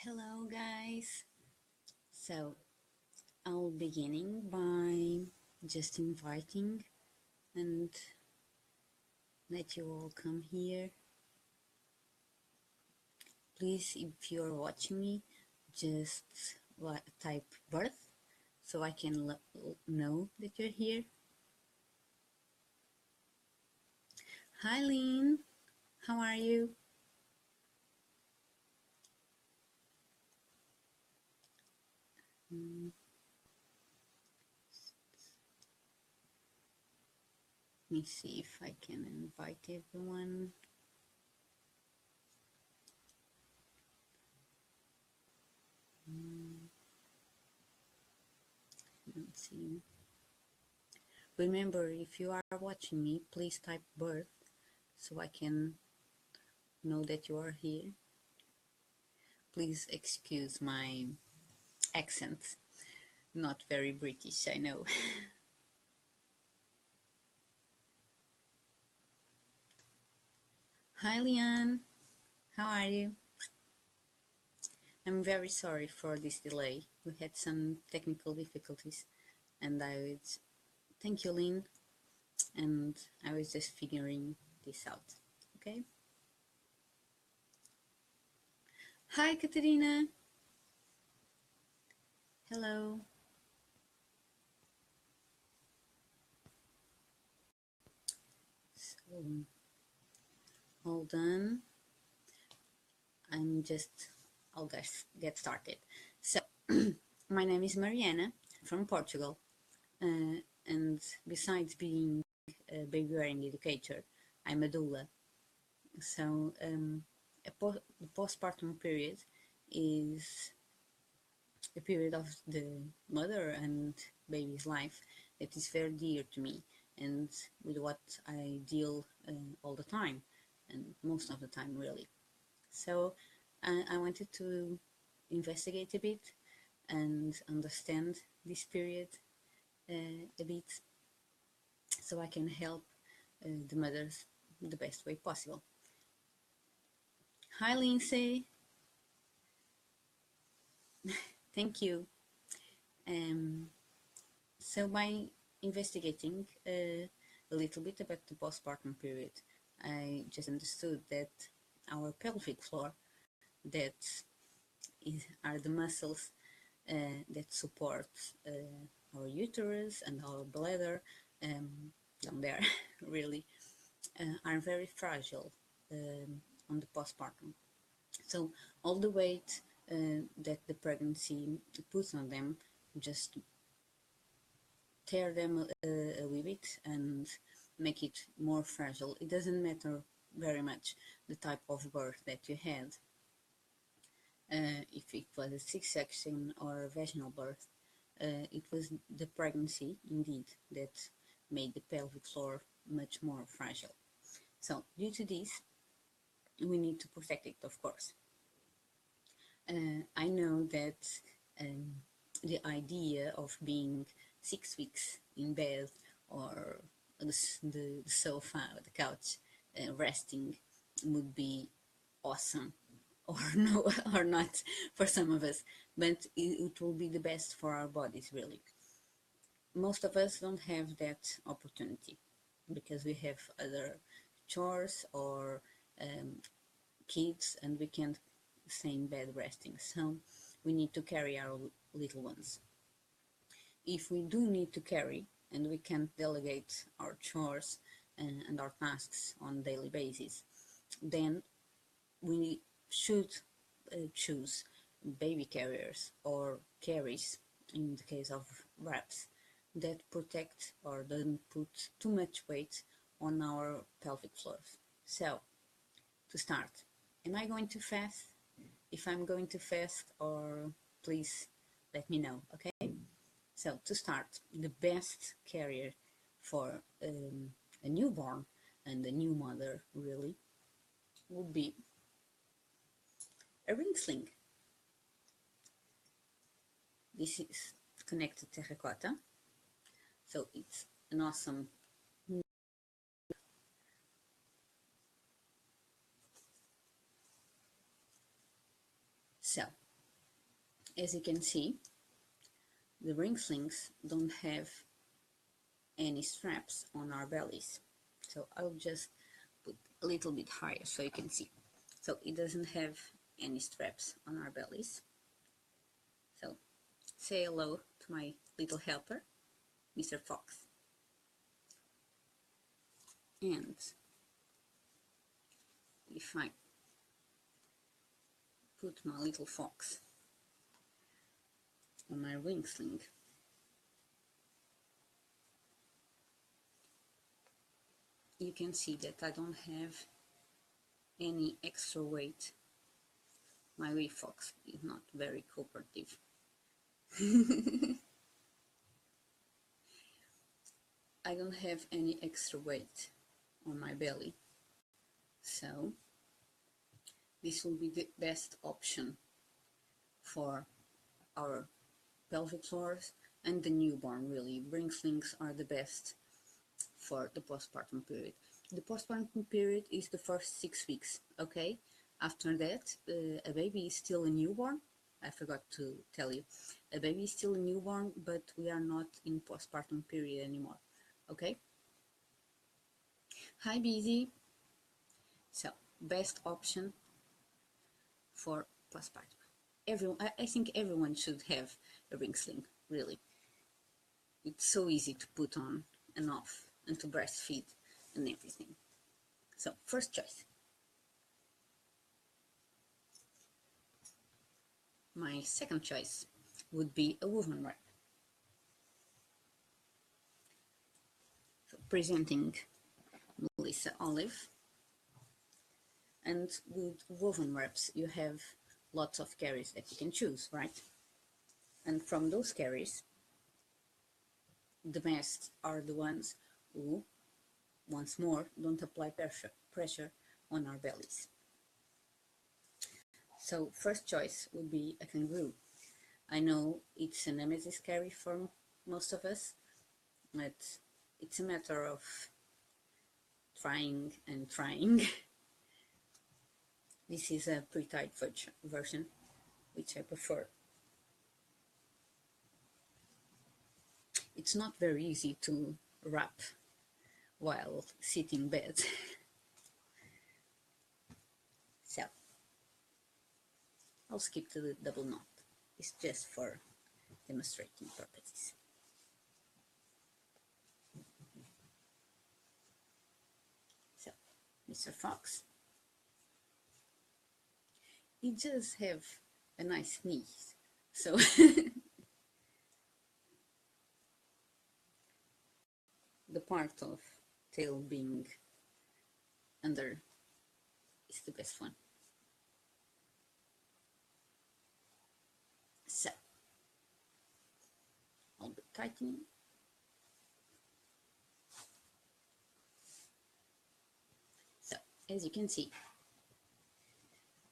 Hello guys. So I'll beginning by just inviting and let you all come here. Please, if you're watching me, just type birth so I can know that you're here. Hi Lynn, how are you? Let me see if I can invite everyone. Let's see. Remember, if you are watching me, please type birth so I can know that you are here. Please excuse my accent, not very British, I know. Hi Leanne, how are you? I'm very sorry for this delay. We had some technical difficulties and I would thank you, Lynn, and I was just figuring this out, okay? Hi Katerina. Hello. So, all done. I'll get started. So, my name is Mariana from Portugal, and besides being a baby-wearing educator, I'm a doula. So, the postpartum period is a period of the mother and baby's life that is very dear to me, and with what I deal all the time, and most of the time, really. So, I wanted to investigate a bit and understand this period a bit so I can help the mothers the best way possible. Hi, Lindsay. Thank you. So by investigating a little bit about the postpartum period, I just understood that our pelvic floor, that are the muscles that support our uterus and our bladder down there, really, are very fragile on the postpartum. So all the weight that the pregnancy puts on them just tear them a wee bit and make it more fragile. It doesn't matter very much the type of birth that you had. If it was a C-section or a vaginal birth, it was the pregnancy indeed that made the pelvic floor much more fragile. So due to this, we need to protect it, of course. I know that the idea of being 6 weeks in bed or the sofa or the couch resting would be awesome, or no, or not for some of us, but it will be the best for our bodies, really. Most of us don't have that opportunity because we have other chores or kids, and we can't stay in bed resting, so we need to carry our little ones. If we do need to carry and we can't delegate our chores and our tasks on a daily basis, then we should choose baby carriers or carries, in the case of wraps, that protect or don't put too much weight on our pelvic floors. So, to start, am I going too fast? If I'm going too fast, or please let me know, okay? So to start, the best carrier for a newborn and a new mother, really, would be a ring sling. This is connected terracotta, so it's an awesome so As you can see, the ring slings don't have any straps on our bellies. So I'll just put a little bit higher so you can see. So it doesn't have any straps on our bellies. So say hello to my little helper, Mr. Fox. And if I put my little fox on my ring sling, you can see that I don't have any extra weight. My wee fox is not very cooperative. I don't have any extra weight on my belly, so this will be the best option for our pelvic floors and the newborn. Really, ring slings are the best for the postpartum period. The postpartum period is the first 6 weeks, okay? After that, a baby is still a newborn. I forgot to tell you. A baby is still a newborn, but we are not in postpartum period anymore, okay? Hi, Busy. So, best option for postpartum. I think everyone should have a ring sling, really. It's so easy to put on and off and to breastfeed and everything. So, first choice. My second choice would be a woven wrap. So, presenting Melissa Olive. And with woven wraps, you have lots of carriers that you can choose, right? And from those carriers, the best are the ones who, once more, don't apply pressure on our bellies. So first choice would be a kangaroo. I know it's a nemesis carry for most of us, but it's a matter of trying and trying. This is a pre-tied version, which I prefer. It's not very easy to wrap while sitting in bed. So, I'll skip to the double knot. It's just for demonstrating purposes. So, Mr. Fox, he does have a nice sneeze, so the part of tail being under is the best one. So, I'll be tightening. So, as you can see,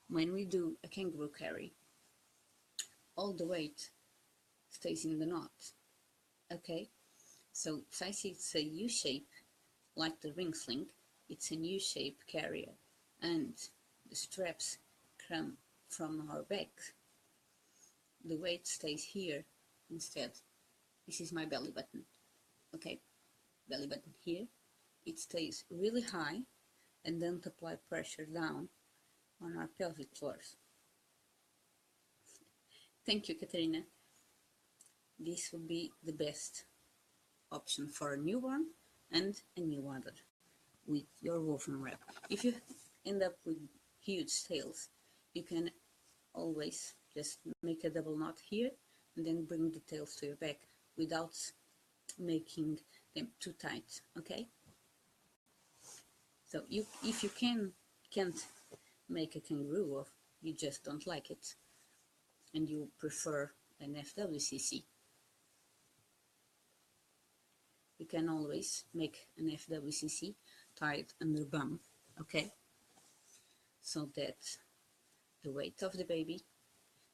when we do a kangaroo carry, all the weight stays in the knot, okay? So since it's a U-shape, like the ring sling, it's a U-shape carrier, and the straps come from our back. The weight stays here instead. This is my belly button, okay? Belly button here. It stays really high and don't apply pressure down on our pelvic floors. Thank you, Katerina. This would be the best option for a newborn and a new mother with your woven wrap. If you end up with huge tails, you can always just make a double knot here and then bring the tails to your back without making them too tight, okay? So if you can't make a kangaroo, or you just don't like it and you prefer an FWCC, you can always make an FWCC tied under bum, okay? So that the weight of the baby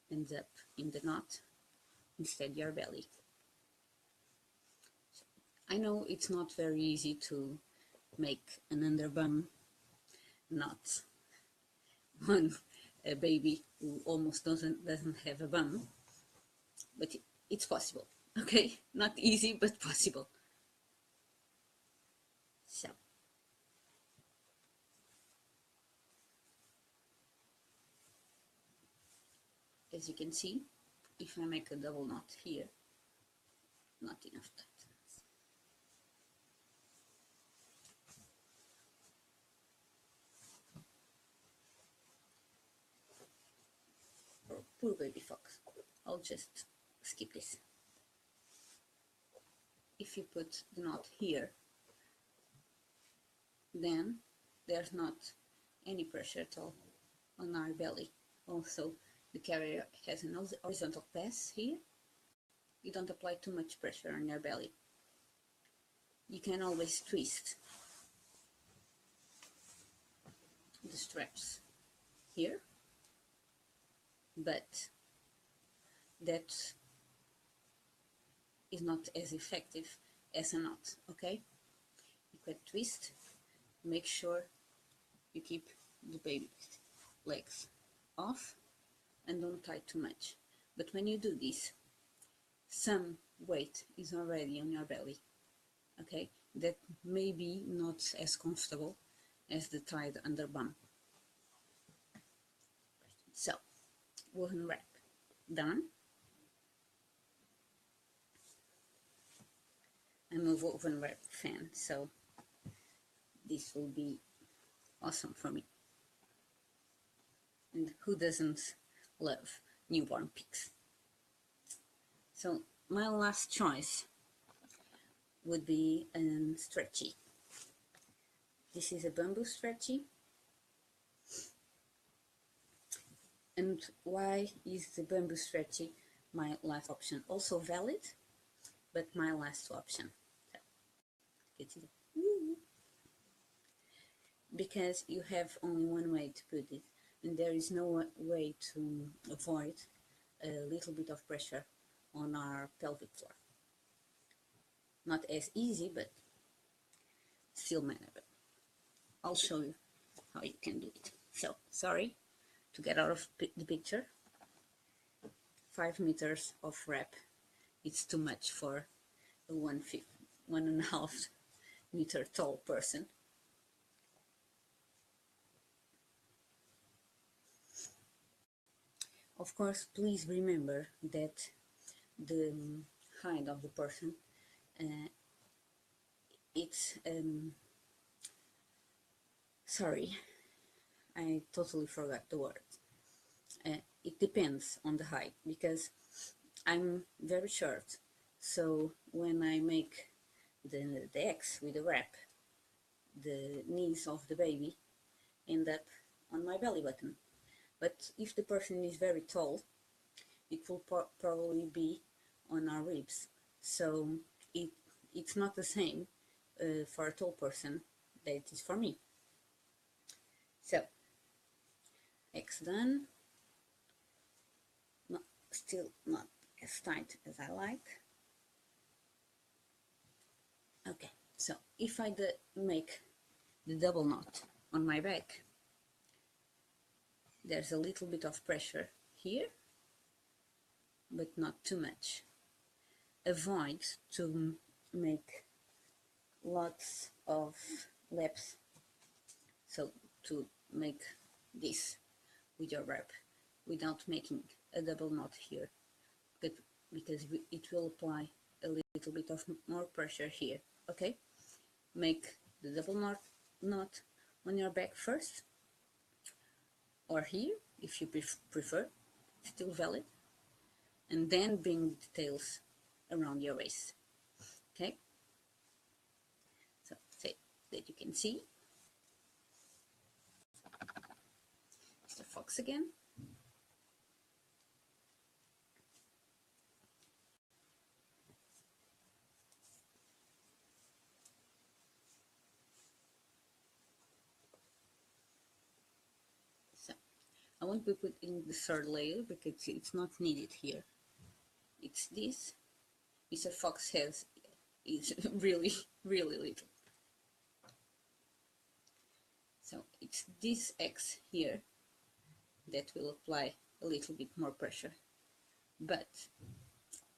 ends up in the knot instead your belly. So, I know it's not very easy to make an underbum knot on a baby who almost doesn't have a bum, but it's possible. Okay, not easy, but possible. So as you can see, if I make a double knot here, not enough tight. Poor baby fox. I'll just skip this. If you put the knot here, then there's not any pressure at all on our belly. Also, the carrier has an horizontal pass here. You don't apply too much pressure on your belly. You can always twist the straps here, but that is not as effective as a knot, okay? You can twist, make sure you keep the baby's legs off and don't tie too much. But when you do this, some weight is already on your belly, okay? That may be not as comfortable as the tied under bum. So, woven wrap done. I'm a woven wrap fan, so this will be awesome for me. And who doesn't love newborn pigs? So my last choice would be stretchy. This is a bamboo stretchy. And why is the bamboo stretchy my last option? Also valid, but my last option. So, because you have only one way to put it, and there is no way to avoid a little bit of pressure on our pelvic floor. Not as easy, but still manageable. I'll show you how you can do it. So, sorry to get out of the picture. 5 meters of wrap, it's too much for a 1.5 meter tall person. Of course, please remember that the height of the person, it's sorry, I totally forgot the word. It depends on the height, because I'm very short, so when I make the X with the wrap, the knees of the baby end up on my belly button. But if the person is very tall, it will probably be on our ribs. So it's not the same for a tall person that it is for me. So, X done. No, still not as tight as I like. Okay, so if I make the double knot on my back, there's a little bit of pressure here, but not too much. Avoid to make lots of laps, so to make this with your wrap without making a double knot here, but because it will apply a little bit of more pressure here, okay? Make the double knot on your back first, or here, if you prefer, still valid, and then bring the tails around your waist, okay? So, say that you can see. Mr. Fox again. So, I won't be putting the third layer because it's not needed here. It's this. Mr. Fox has is really, really little. So it's this X here that will apply a little bit more pressure. But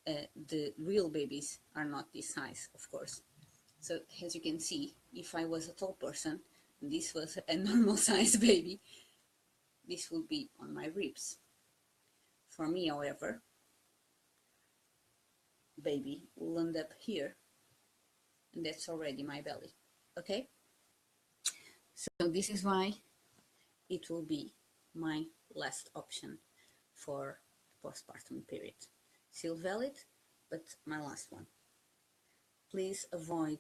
the real babies are not this size, of course. So as you can see, if I was a tall person and this was a normal size baby, this would be on my ribs. For me, however, baby will end up here, and that's already my belly. Okay? So this is why it will be my last option for the postpartum period. Still valid, but my last one. Please avoid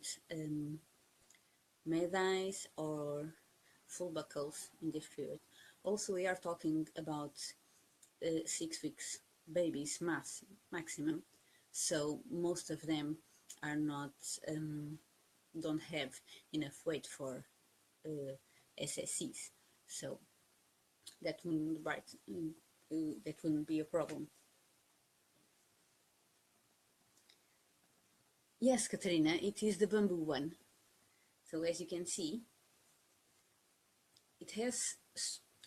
med-eyes or full buckles in this period. Also, we are talking about 6 weeks babies maximum, so most of them are not don't have enough weight for SSCs, so that wouldn't be a problem. Yes, Katarina, it is the bamboo one. So as you can see, it has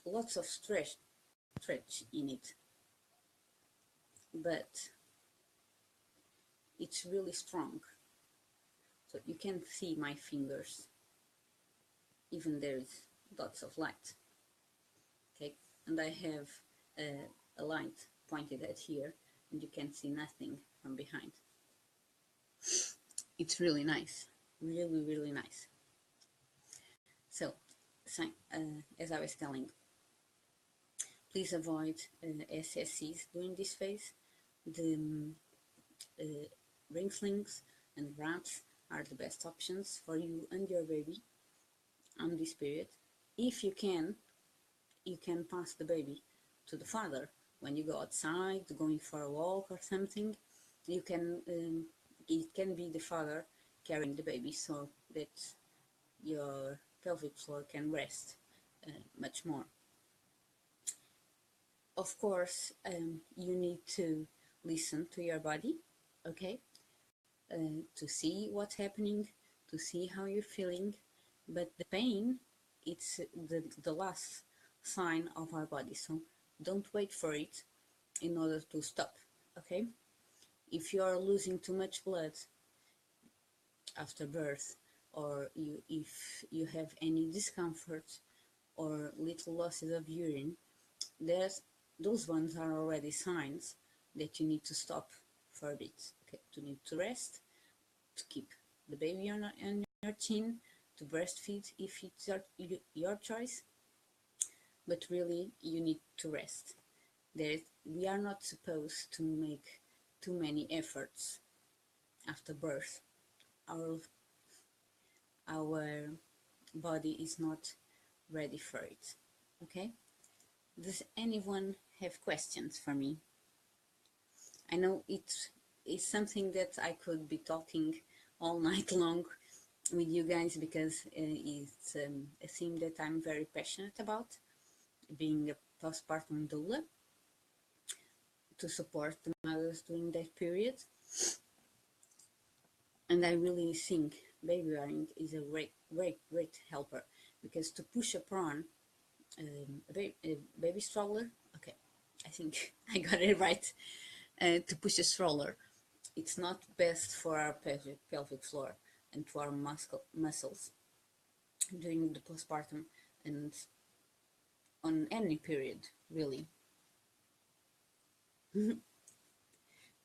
lots of stretch in it, but it's really strong. So you can see my fingers, even there is dots of light. Okay, and I have a light pointed at here, and you can see nothing from behind. It's really nice, really, really nice. So, as I was telling, please avoid SSCs during this phase. The ring slings and wraps are the best options for you and your baby on this period. If you can pass the baby to the father when you go outside, going for a walk or something. You can it can be the father carrying the baby so that your pelvic floor can rest much more. Of course, you need to listen to your body, okay, to see what's happening, to see how you're feeling, but the pain, it's the last sign of our body, so don't wait for it in order to stop, okay? If you are losing too much blood after birth, or if you have any discomfort or little losses of urine, those ones are already signs that you need to stop for a bit, okay? To need to rest, to keep the baby on your chin, to breastfeed if it's your choice, but really you need to rest. We are not supposed to make too many efforts after birth. Our body is not ready for it, okay? Does anyone have questions for me? I know it is something that I could be talking all night long with you guys, because it's a theme that I'm very passionate about, being a postpartum doula, to support the mothers during that period. And I really think Babywearing is a great helper, because to push a prawn, a baby stroller, okay, I think I got it right, to push a stroller, it's not best for our pelvic floor and to our muscles during the postpartum and on any period, really.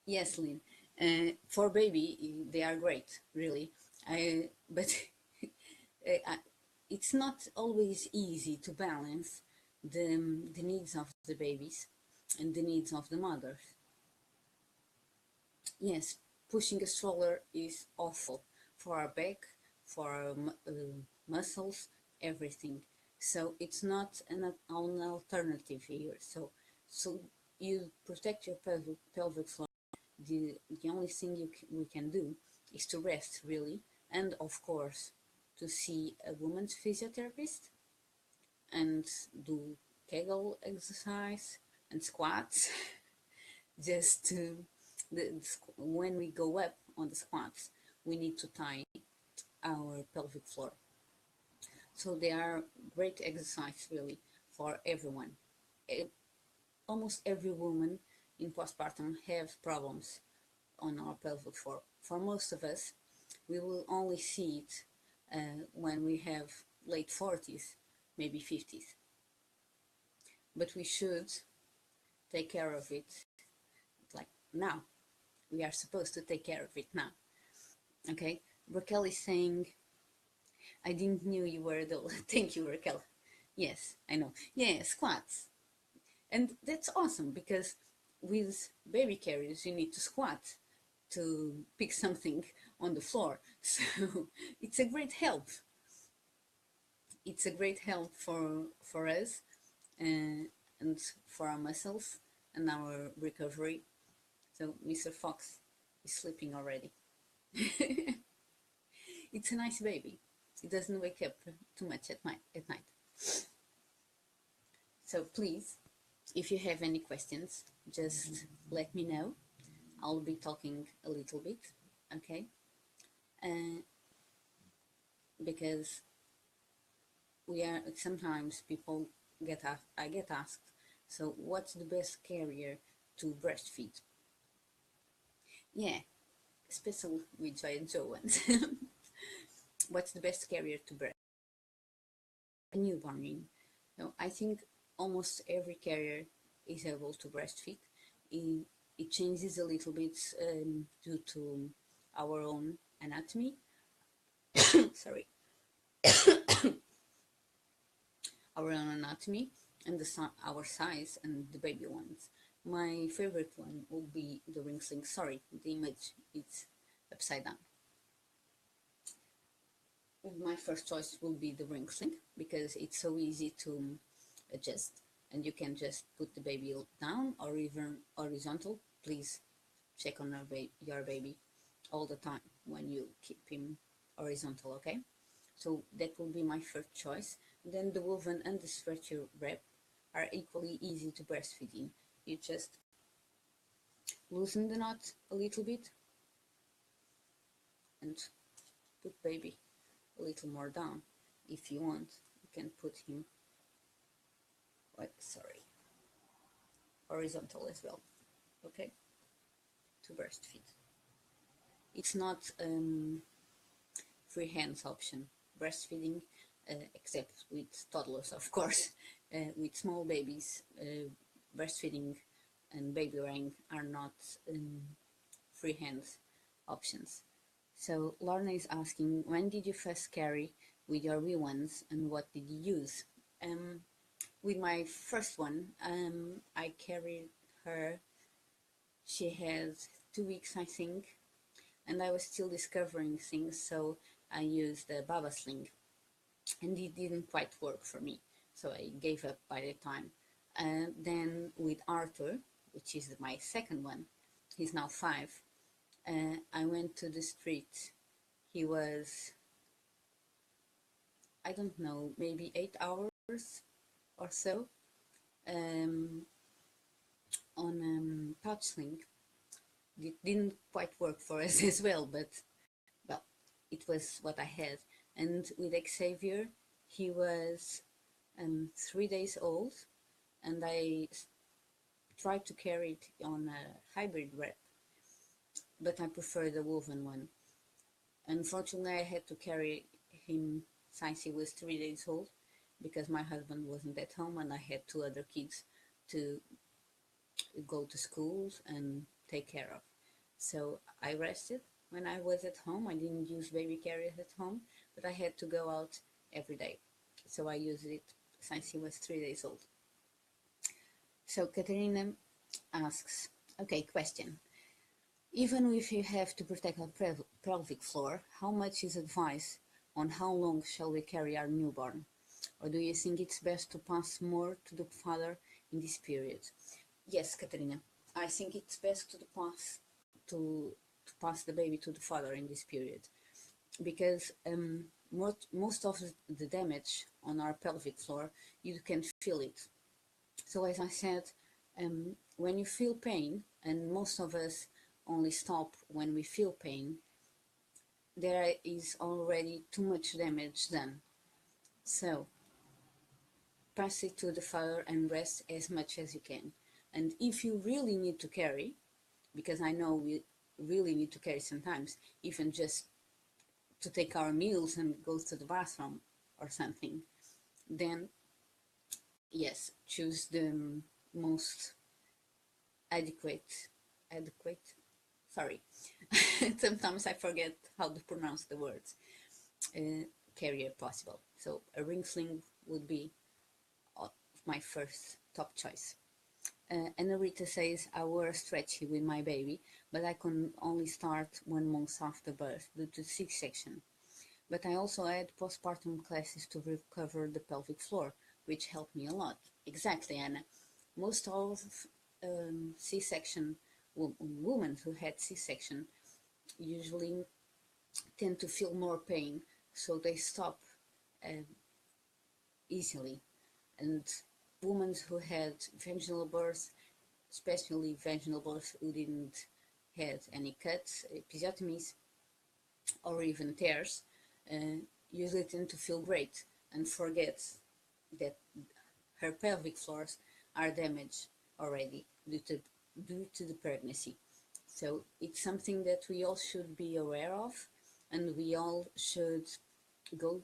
Yes, Lynn. For baby, they are great, really. But it's not always easy to balance the needs of the babies and the needs of the mothers. Yes, pushing a stroller is awful for our back, for our muscles, everything. So it's not an alternative here. So you protect your pelvic floor. The only thing we can do is to rest, really, and of course to see a woman's physiotherapist and do Kegel exercise and squats. Just to when we go up on the squats, we need to tie our pelvic floor. So they are great exercise, really, for everyone. Almost every woman in postpartum have problems on our pelvic floor. For most of us, we will only see it when we have late 40s, maybe 50s. But we should take care of it like now. We are supposed to take care of it now. Okay? Raquel is saying, I didn't know you were adult. Thank you, Raquel. Yes, I know. Yeah, squats. And that's awesome because with baby carriers, you need to squat to pick something on the floor. So it's a great help. It's a great help for us and for our muscles and our recovery. So Mr. Fox is sleeping already. It's a nice baby. It doesn't wake up too much at night. So please, if you have any questions, just let me know. I'll be talking a little bit, okay? Because sometimes people I get asked, so what's the best carrier to breastfeed? Yeah, especially with Joy and Joe ones. What's the best carrier to breastfeed? A newborn. So I think almost every carrier is able to breastfeed. It changes a little bit due to our own anatomy. Sorry. Our own anatomy and our size and the baby ones. My favorite one will be the ring sling. Sorry, the image is upside down. My first choice will be the ring sling because it's so easy to adjust and you can just put the baby down or even horizontal. Please check on your baby all the time when you keep him horizontal, okay? So that will be my first choice. Then the woven and the stretchy wrap are equally easy to breastfeed in. You just loosen the knot a little bit and put baby a little more down. If you want, you can put him horizontal as well, okay, to breastfeed. It's not free hands option breastfeeding, except with toddlers, of course. With small babies, breastfeeding and baby-wearing are not free hands options. So Lorna is asking, when did you first carry with your wee ones and what did you use? With my first one, I carried her, she had 2 weeks I think, and I was still discovering things, so I used the Baba Sling, and it didn't quite work for me, so I gave up by the time. Then with Arthur, which is my second one, he's now 5, I went to the street. He was, I don't know, maybe 8 hours or so on pouch sling. It didn't quite work for us as well, but well, it was what I had. And with Xavier, he was 3 days old, and I tried to carry it on a hybrid wrap, but I prefer the woven one. Unfortunately, I had to carry him since he was 3 days old because my husband wasn't at home and I had 2 other kids to go to schools and take care of. So I rested when I was at home. I didn't use baby carriers at home, but I had to go out every day. So I used it since he was 3 days old. So Katerina asks, okay, question. Even if you have to protect our pelvic floor, how much is advice on how long shall we carry our newborn? Or do you think it's best to pass more to the father in this period? Yes, Katerina, I think it's best to pass the baby to the father in this period, because most of the damage on our pelvic floor, you can feel it. So as I said, when you feel pain, and most of us only stop when we feel pain, there is already too much damage done. So pass it to the father and rest as much as you can. And if you really need to carry, because I know really need to carry sometimes, even just to take our meals and go to the bathroom or something, then yes, choose the most adequate, adequate, sorry, sometimes I forget how to pronounce the words, carrier possible. So a ring sling would be my first top choice. Anna Rita says, I were stretchy with my baby, but I could only start 1 month after birth due to C-section. But I also had postpartum classes to recover the pelvic floor, which helped me a lot. Exactly, Anna. Most of C-section women who had C-section usually tend to feel more pain, so they stop uh, easily. And women who had vaginal birth, especially vaginal birth who didn't have any cuts, episiotomies, or even tears, usually tend to feel great and forget that her pelvic floors are damaged already due to the pregnancy. So it's something that we all should be aware of, and we all should go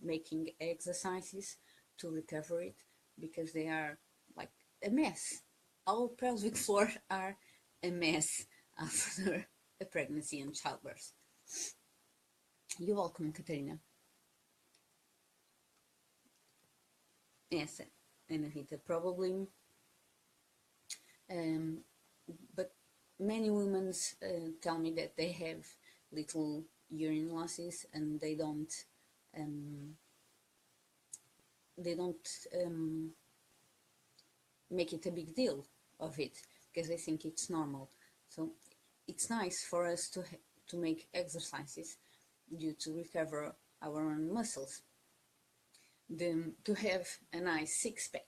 making exercises to recover it, because they are like a mess. Our pelvic floor are a mess after a pregnancy and childbirth. You're welcome, Katarina. Yes, and Rita, probably, um, but many women tell me that they have little urine losses and um, they don't make it a big deal of it because they think it's normal. So it's nice for us to make exercises due to recover our own muscles. To have a nice six-pack,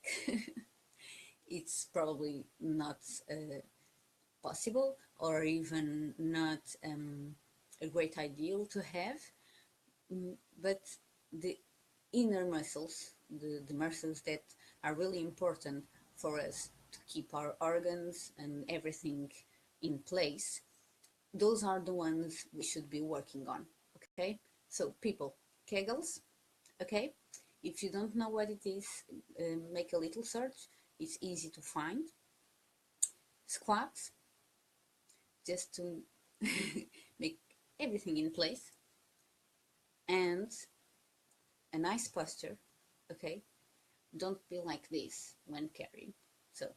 it's probably not possible, or even not a great ideal to have, but the inner muscles, the muscles that are really important for us to keep our organs and everything in place, those are the ones we should be working on. Okay, so people, Kegels. Okay, if you don't know what it is, make a little search. It's easy to find. Squats, just to make everything in place, and a nice posture. Okay, don't be like this when carrying. So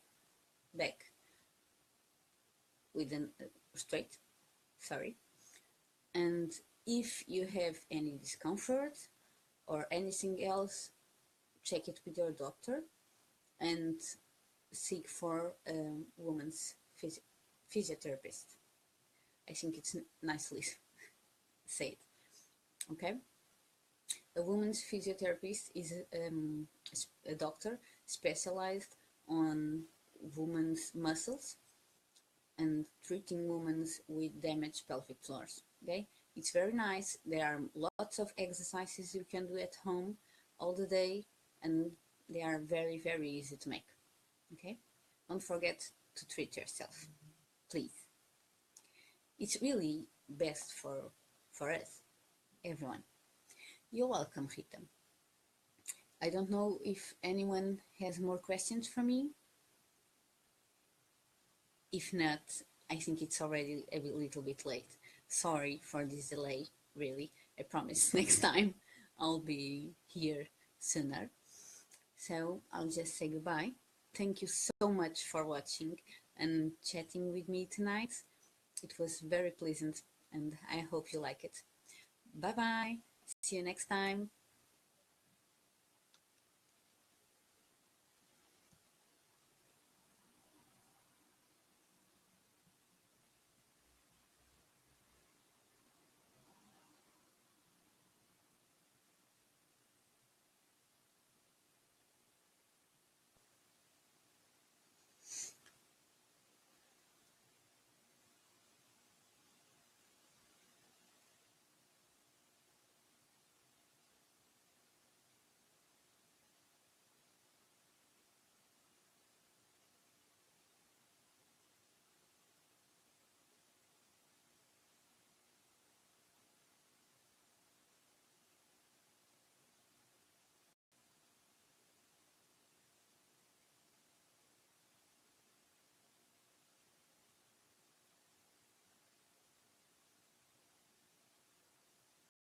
back with an straight, sorry. And if you have any discomfort or anything else, check it with your doctor and seek for a woman's physiotherapist. I think it's nicely said. Okay, a woman's physiotherapist is a doctor specialized on women's muscles and treating women with damaged pelvic floors. Okay, it's very nice. There are lots of exercises you can do at home all the day, and they are very, very easy to make. Okay, don't forget to treat yourself, please. It's really best for us, everyone. You're welcome, Rita. I don't know if anyone has more questions for me. If not, I think it's already a little bit late. Sorry for this delay, really. I promise next time I'll be here sooner. So I'll just say goodbye. Thank you so much for watching and chatting with me tonight. It was very pleasant and I hope you like it. Bye bye. See you next time.